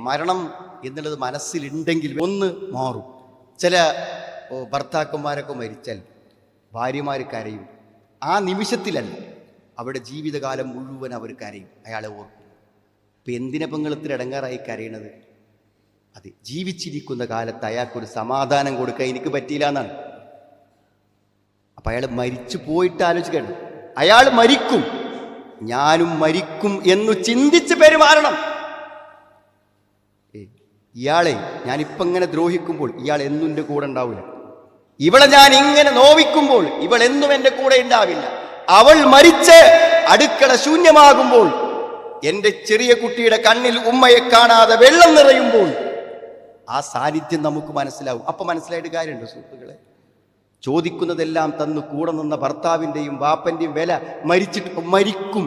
മരണം എന്നുള്ളത് മനസ്സിലുണ്ടെങ്കിൽ ഒന്ന് മാറും. ചില ഭർത്താക്കന്മാരൊക്കെ മരിച്ചാൽ ഭാര്യമാർ കരയും. ആ നിമിഷത്തിലല്ല, അവരുടെ ജീവിതകാലം മുഴുവൻ അവർ കരയും, അയാളെ ഓർക്കും. ഇപ്പം എന്തിനപ്പം നിങ്ങൾ ഇത്ര ഇടങ്ങാറായി കരയണത്? അത് ജീവിച്ചിരിക്കുന്ന കാലത്ത് അയാൾക്കൊരു സമാധാനം കൊടുക്കാൻ എനിക്ക് പറ്റിയില്ല എന്നാണ്. അപ്പം അയാൾ മരിച്ചു പോയിട്ട് ആലോചിക്കണം, അയാൾ മരിക്കും, ഞാനും മരിക്കും എന്നു ചിന്തിച്ച് പെരുമാറണം. ഇയാളെ ഞാനിപ്പം ഇങ്ങനെ ദ്രോഹിക്കുമ്പോൾ ഇയാൾ എന്നും എൻ്റെ കൂടെ ഉണ്ടാവില്ല. ഇവളെ ഞാൻ ഇങ്ങനെ നോവിക്കുമ്പോൾ ഇവൾ എന്നും എൻ്റെ കൂടെ ഉണ്ടാവില്ല. അവൾ മരിച്ച് അടുക്കള ശൂന്യമാകുമ്പോൾ, എൻ്റെ ചെറിയ കുട്ടിയുടെ കണ്ണിൽ ഉമ്മയെ കാണാതെ വെള്ളം നിറയുമ്പോൾ ആ സാന്നിധ്യം നമുക്ക് മനസ്സിലാവും. അപ്പം മനസ്സിലായിട്ട് കാര്യമുണ്ട് സുഹൃത്തുക്കളെ? ചോദിക്കുന്നതെല്ലാം തന്നു കൂടെ നിന്ന ഭർത്താവിൻ്റെയും വാപ്പൻ്റെയും വില മരിച്ചിട്ട് മരിക്കും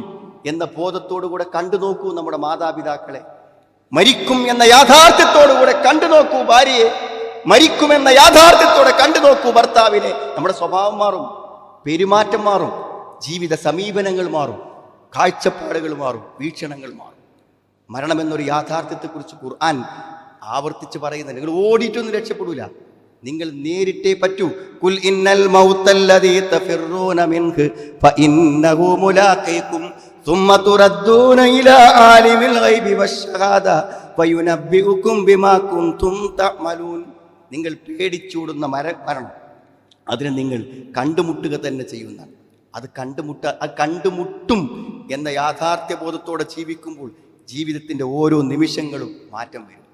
എന്ന ബോധത്തോടു കൂടെ കണ്ടു നോക്കൂ നമ്മുടെ മാതാപിതാക്കളെ. മരിക്കും എന്ന യാഥാർത്ഥ്യത്തോടുകൂടെ കണ്ടു നോക്കൂ ഭാര്യയെ. മരിക്കുമെന്ന യാഥാർത്ഥ്യത്തോടെ കണ്ടു നോക്കൂ ഭർത്താവിനെ. നമ്മുടെ സ്വഭാവം മാറും, പെരുമാറ്റം മാറും, ജീവിത സമീപനങ്ങൾ മാറും, കാഴ്ചപ്പാടുകൾ മാറും, വീക്ഷണങ്ങൾ മാറും. മരണമെന്നൊരു യാഥാർത്ഥ്യത്തെക്കുറിച്ച് ഖുർആൻ ആവർത്തിച്ച് പറയുന്നത്. നിങ്ങൾ ഓടിയിട്ടൊന്നും രക്ഷപ്പെടൂല, നിങ്ങൾ നേരിട്ടേ പറ്റൂ. കുൽ ഇന്നൽ മൗതല്ലദീ തഫിറൂന മിൻഹു ഫഇന്നഹു മുലാഖീകും ثم تردون إلى عالم الغيب والشهادة فينبئكم بما كنتم تعملون. നിങ്ങൾ പേടിച്ചോടുന്ന മരണം അതിനെ നിങ്ങൾ കണ്ടുമുട്ടുക തന്നെ ചെയ്യുന്നതാണ്. അത് കണ്ടുമുട്ടും എന്ന യാഥാർത്ഥ്യബോധത്തോടെ ജീവിക്കുമ്പോൾ ജീവിതത്തിൻ്റെ ഓരോ നിമിഷങ്ങളും മാറ്റം വരും.